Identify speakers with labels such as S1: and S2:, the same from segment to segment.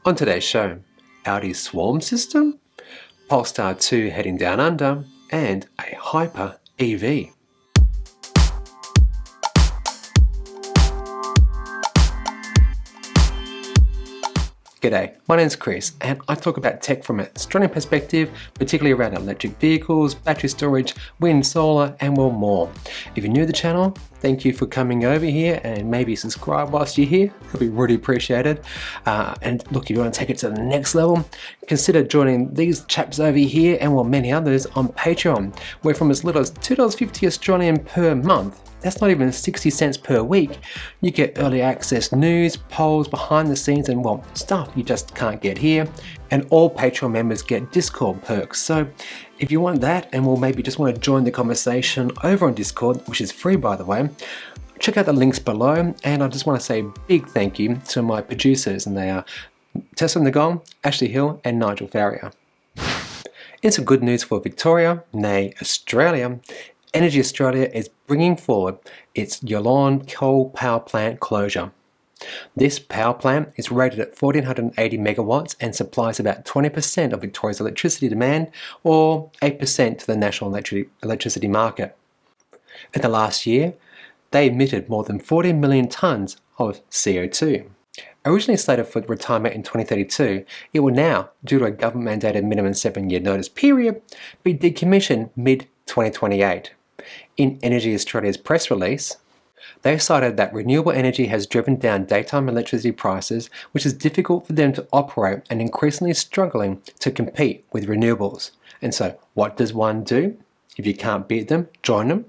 S1: On today's show, Audi Swarm system, Polestar 2 heading down under, and a Hyper EV. G'day, my name's Chris and I talk about tech from an Australian perspective, particularly around electric vehicles, battery storage, wind, solar and more. If you're new to the channel, thank you for coming over here and maybe subscribe whilst you're here, it'll be really appreciated. And look, if you want to take it to the next level, consider joining these chaps over here and many others on Patreon, where from as little as $2.50 Australian per month, that's not even 60 cents per week, you get early access news, polls, behind the scenes and stuff you just can't get here. And all Patreon members get Discord perks. So if you want that and maybe just want to join the conversation over on Discord, which is free by the way, check out the links below. And I just want to say a big thank you to my producers, and they are Tessa Nagong, Ashley Hill and Nigel Farrier. In some good news for Victoria, nay Australia, Energy Australia is bringing forward its Yallourn Coal Power plant closure. This power plant is rated at 1480 megawatts and supplies about 20% of Victoria's electricity demand, or 8% to the national electricity market. In the last year, they emitted more than 14 million tonnes of CO2. Originally slated for retirement in 2032, it will now, due to a government-mandated minimum 7-year notice period, be decommissioned mid-2028. In Energy Australia's press release, they cited that renewable energy has driven down daytime electricity prices, which is difficult for them to operate and increasingly struggling to compete with renewables. And so, what does one do? If you can't beat them, join them?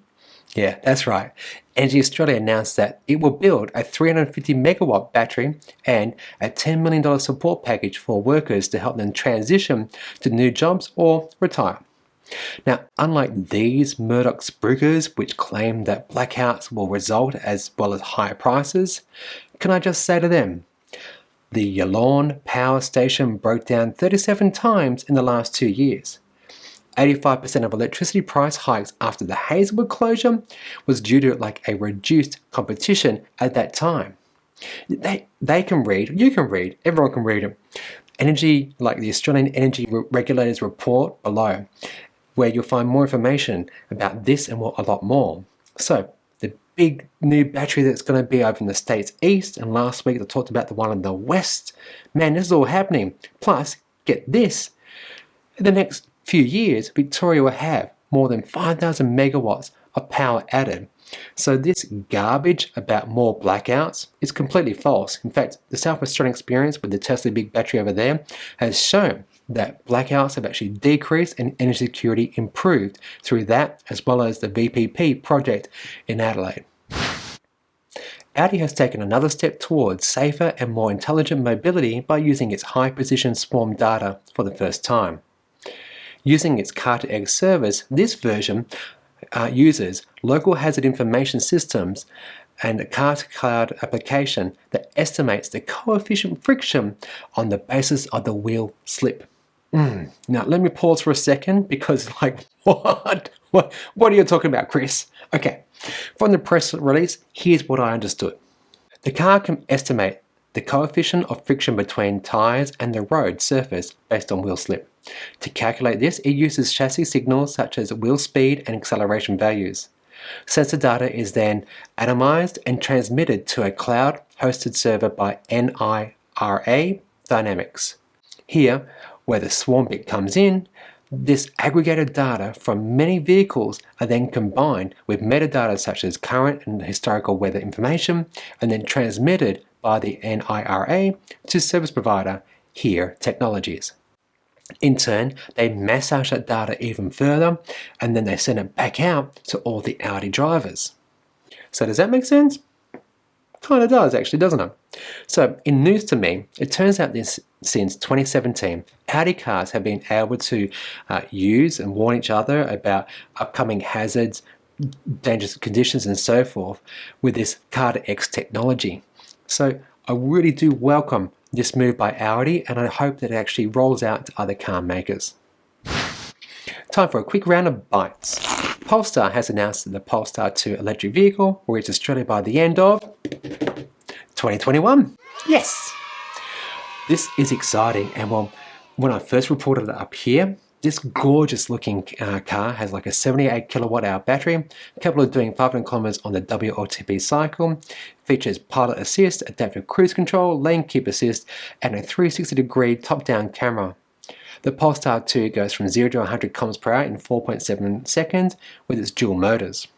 S1: Yeah, that's right. Energy Australia announced that it will build a 350 megawatt battery and a $10 million support package for workers to help them transition to new jobs or retire. Now, unlike these Murdoch spruikers which claim that blackouts will result as well as higher prices, can I just say to them, the Yallourn power station broke down 37 times in the last 2 years. 85% of electricity price hikes after the Hazelwood closure was due to a reduced competition at that time. They can read, you can read, everyone can read them. Energy, like the Australian Energy Regulators report below, where you'll find more information about this and a lot more. So, the big new battery that's going to be over in the States East, and last week I talked about the one in the West. Man, this is all happening. Plus, get this, in the next few years, Victoria will have more than 5,000 megawatts of power added. So this garbage about more blackouts is completely false. In fact, the South Australian experience with the Tesla big battery over there has shown that blackouts have actually decreased and energy security improved through that, as well as the VPP project in Adelaide. Audi has taken another step towards safer and more intelligent mobility by using its high-precision swarm data for the first time. Using its Car2X service, this version uses local hazard information systems and a car-to-cloud application that estimates the coefficient friction on the basis of the wheel slip. Now, let me pause for a second because, what are you talking about, Chris? Okay, from the press release, here's what I understood. The car can estimate the coefficient of friction between tyres and the road surface based on wheel slip. To calculate this, it uses chassis signals such as wheel speed and acceleration values. Sensor data is then atomized and transmitted to a cloud-hosted server by NIRA Dynamics. Here, where the swarm bit comes in, this aggregated data from many vehicles are then combined with metadata such as current and historical weather information and then transmitted by the NIRA to service provider Here Technologies. In turn, they massage that data even further and then they send it back out to all the Audi drivers. So does that make sense? Kind of does actually, doesn't it? So in news to me, it turns out this since 2017, Audi cars have been able to use and warn each other about upcoming hazards, dangerous conditions and so forth with this Car2X technology. So I really do welcome this move by Audi and I hope that it actually rolls out to other car makers. Time for a quick round of bites. Polestar has announced that the Polestar 2 electric vehicle will reach Australia by the end of 2021. Yes! This is exciting, and well, when I first reported it up here, this gorgeous looking car has like a 78 kilowatt hour battery, capable of doing 500 kilometers on the WLTP cycle, features pilot assist, adaptive cruise control, lane keep assist, and a 360-degree top-down camera. The Polestar 2 goes from 0 to 100 km per hour in 4.7 seconds with its dual motors.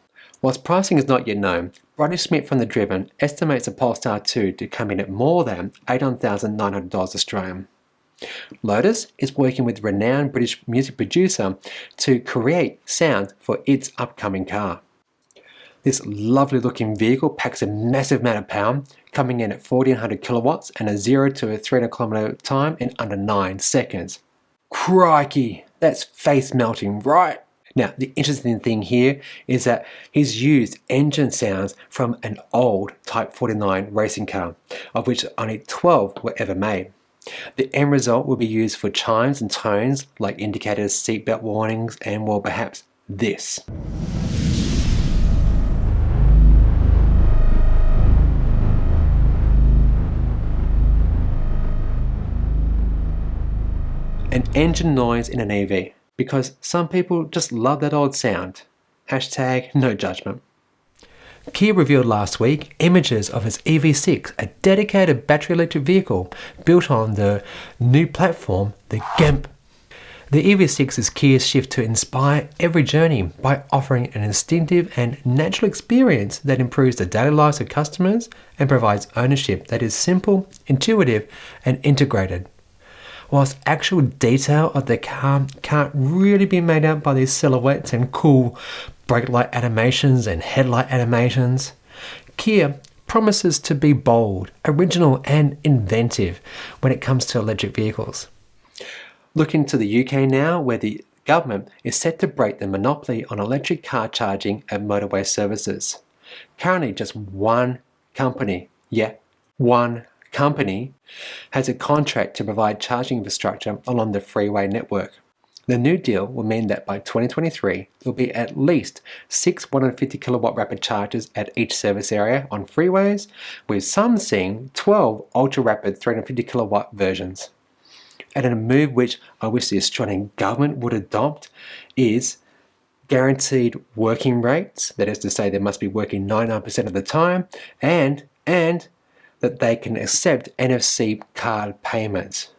S1: Whilst pricing is not yet known, Brodie Smith from The Driven estimates the Polestar 2 to come in at more than $8,900 Australian. Lotus is working with renowned British music producer to create sound for its upcoming car. This lovely looking vehicle packs a massive amount of power, coming in at 1400 kilowatts and a 0 to a 300 kilometer time in under 9 seconds. Crikey, that's face melting, right? Now, the interesting thing here is that he's used engine sounds from an old Type 49 racing car, of which only 12 were ever made. The end result will be used for chimes and tones like indicators, seatbelt warnings, and well, perhaps this. An engine noise in an EV, because some people just love that old sound. Hashtag no judgment. Kia revealed last week images of its EV6, a dedicated battery electric vehicle built on the new platform, the GEMP. The EV6 is Kia's shift to inspire every journey by offering an instinctive and natural experience that improves the daily lives of customers and provides ownership that is simple, intuitive, and integrated. Whilst actual detail of the car can't really be made out by these silhouettes and cool brake light animations and headlight animations, Kia promises to be bold, original and inventive when it comes to electric vehicles. Looking to the UK now, where the government is set to break the monopoly on electric car charging at motorway services. Currently just one company, has a contract to provide charging infrastructure along the freeway network. The new deal will mean that by 2023, there will be at least 6 150 kilowatt rapid chargers at each service area on freeways, with some seeing 12 ultra-rapid 350 kilowatt versions. And in a move which I wish the Australian government would adopt is guaranteed working rates, that is to say they must be working 99% of the time, and that they can accept NFC card payments.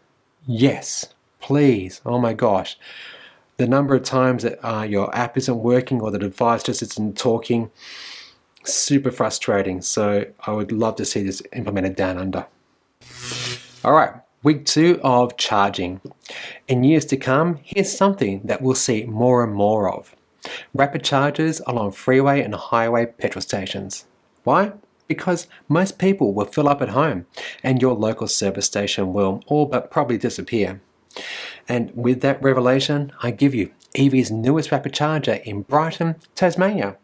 S1: Yes. Please, oh my gosh, the number of times that your app isn't working or the device just isn't talking, super frustrating. So I would love to see this implemented down under. All right, week 2 of charging. In years to come, here's something that we'll see more and more of. Rapid chargers along freeway and highway petrol stations. Why? Because most people will fill up at home and your local service station will all but probably disappear. And with that revelation, I give you EV's newest rapid charger in Brighton, Tasmania.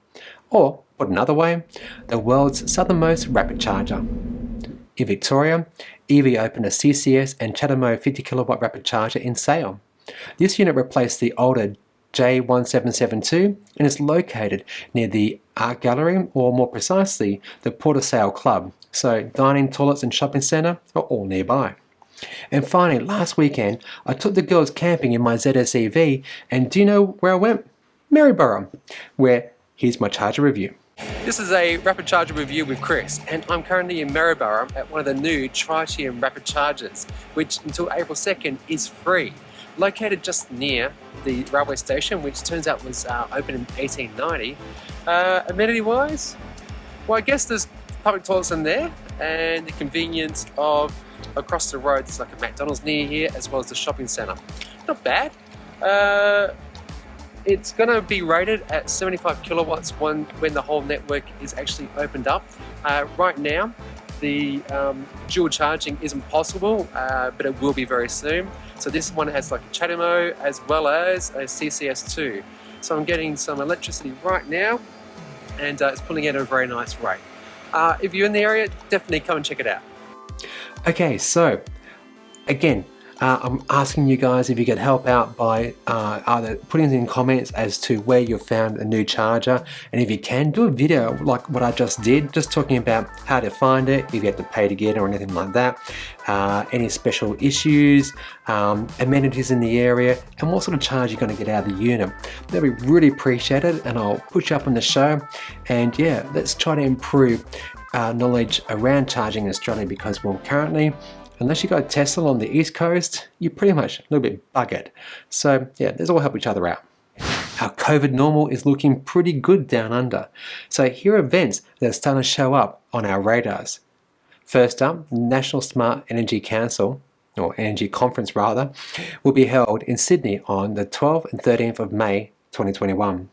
S1: Or, put another way, the world's southernmost rapid charger. In Victoria, EV opened a CCS and Chatamo 50 kilowatt rapid charger in Sale. This unit replaced the older J1772 and is located near the Art Gallery, or more precisely, the Port of Sale Club. So dining, toilets and shopping centre are all nearby. And finally, last weekend, I took the girls camping in my ZS EV, and do you know where I went? Maryborough, where here's my charger review. This is a rapid charger review with Chris, and I'm currently in Maryborough at one of the new Tritium rapid chargers, which until April 2nd is free. Located just near the railway station, which turns out was opened in 1890. Amenity-wise, well, I guess there's public toilets in there, and the convenience of across the road there's like a McDonald's near here, as well as the shopping centre. Not bad. It's going to be rated at 75 kilowatts when the whole network is actually opened up. Right now, the dual charging isn't possible, but it will be very soon. So this one has like a Chatamo as well as a CCS2. So I'm getting some electricity right now, and it's pulling out at a very nice rate. If you're in the area, definitely come and check it out. Okay, so again, I'm asking you guys if you could help out by either putting in comments as to where you've found a new charger, and if you can, do a video like what I just did, just talking about how to find it, if you have to pay to get it or anything like that, any special issues, amenities in the area, and what sort of charge you're going to get out of the unit. That'd be really appreciated, and I'll put you up on the show. And yeah, let's try to improve knowledge around charging in Australia, because, well, currently, unless you got a Tesla on the East Coast, you're pretty much a little bit buggered. So yeah, let's all help each other out. Our COVID normal is looking pretty good down under. So here are events that are starting to show up on our radars. First up, National Smart Energy Council, or Energy Conference rather, will be held in Sydney on the 12th and 13th of May 2021.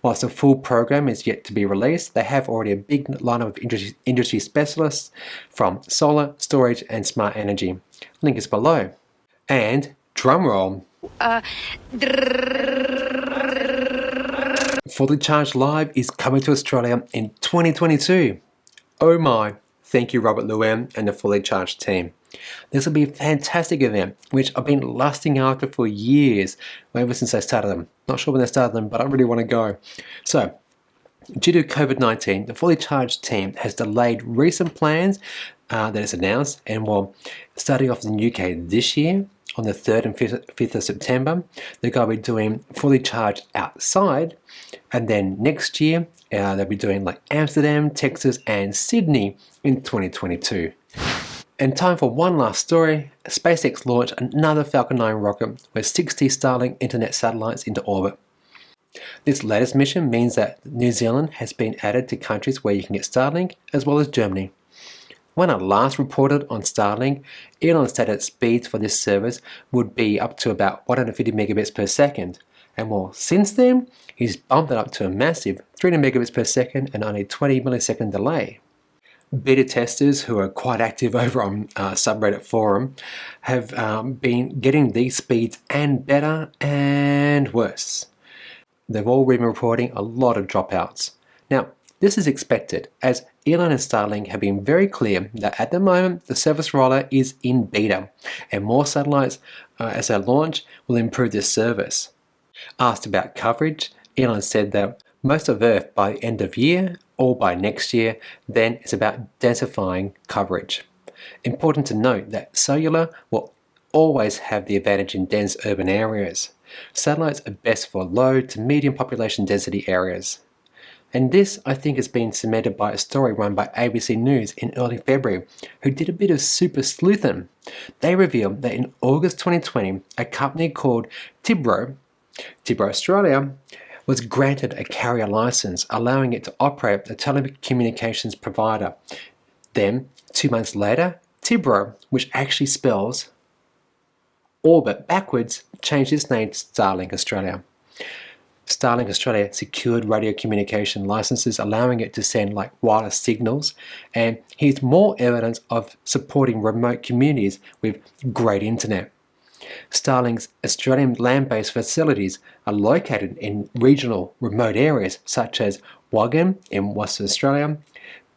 S1: Whilst the full program is yet to be released, they have already a big lineup of industry specialists from solar, storage and smart energy. Link is below. And drumroll. Fully Charged Live is coming to Australia in 2022. Oh my. Thank you, Robert Llewellyn and the Fully Charged team. This will be a fantastic event, which I've been lusting after for years, ever since I started them. Not sure when I started them, but I really want to go. So, due to COVID-19, the Fully Charged team has delayed recent plans that it's announced, and well, starting off in the UK this year, on the 3rd and 5th of September, they're going to be doing Fully Charged outside, and then next year, they'll be doing like Amsterdam, Texas, and Sydney in 2022. And time for one last story. SpaceX launched another Falcon 9 rocket with 60 Starlink internet satellites into orbit. This latest mission means that New Zealand has been added to countries where you can get Starlink, as well as Germany. When I last reported on Starlink, Elon stated speeds for this service would be up to about 150 megabits per second. And well, since then, he's bumped it up to a massive 300 megabits per second and only 20 millisecond delay. Beta testers who are quite active over on subreddit forum have been getting these speeds and better and worse. They've all been reporting a lot of dropouts. Now, this is expected, as Elon and Starlink have been very clear that at the moment the service rollout is in beta, and more satellites as they launch will improve this service. Asked about coverage, Elon said that most of Earth by end of year or by next year, then it's about densifying coverage. Important to note that cellular will always have the advantage in dense urban areas. Satellites are best for low to medium population density areas. And this, I think, has been cemented by a story run by ABC News in early February, who did a bit of super sleuthing. They revealed that in August 2020, a company called Tibro Australia, was granted a carrier license, allowing it to operate a telecommunications provider. Then, 2 months later, Tibro, which actually spells orbit backwards, changed its name to Starlink Australia. Starlink Australia secured radio communication licenses, allowing it to send like wireless signals, and here's more evidence of supporting remote communities with great internet. Starlink's Australian land-based facilities are located in regional remote areas such as Waggan in Western Australia,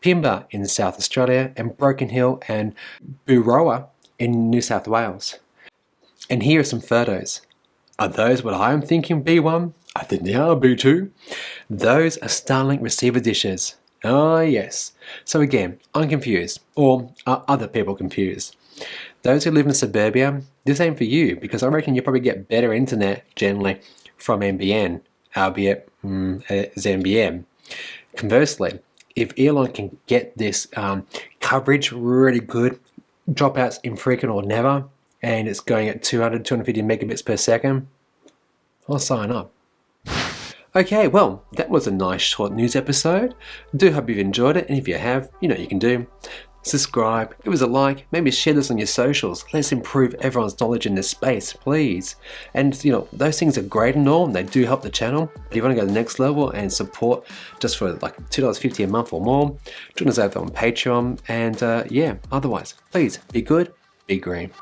S1: Pimba in South Australia, and Broken Hill and Boorawa in New South Wales. And here are some photos. Are those what I am thinking B1? I think they are B2. Those are Starlink receiver dishes. Ah yes. So again, I'm confused, or are other people confused? Those who live in suburbia, this ain't for you, because I reckon you probably get better internet generally from NBN, albeit as NBN. Conversely, if Elon can get this coverage really good, dropouts infrequent or never, and it's going at 200, 250 megabits per second, I'll sign up. Okay, well, that was a nice short news episode. Do hope you've enjoyed it, and if you have, you know what you can do. Subscribe, give us a like, maybe share this on your socials. Let's improve everyone's knowledge in this space, please. And you know, those things are great and all, and they do help the channel. But if you want to go to the next level and support just for like $2.50 a month or more, join us over on Patreon. And yeah, otherwise, please be good, be green.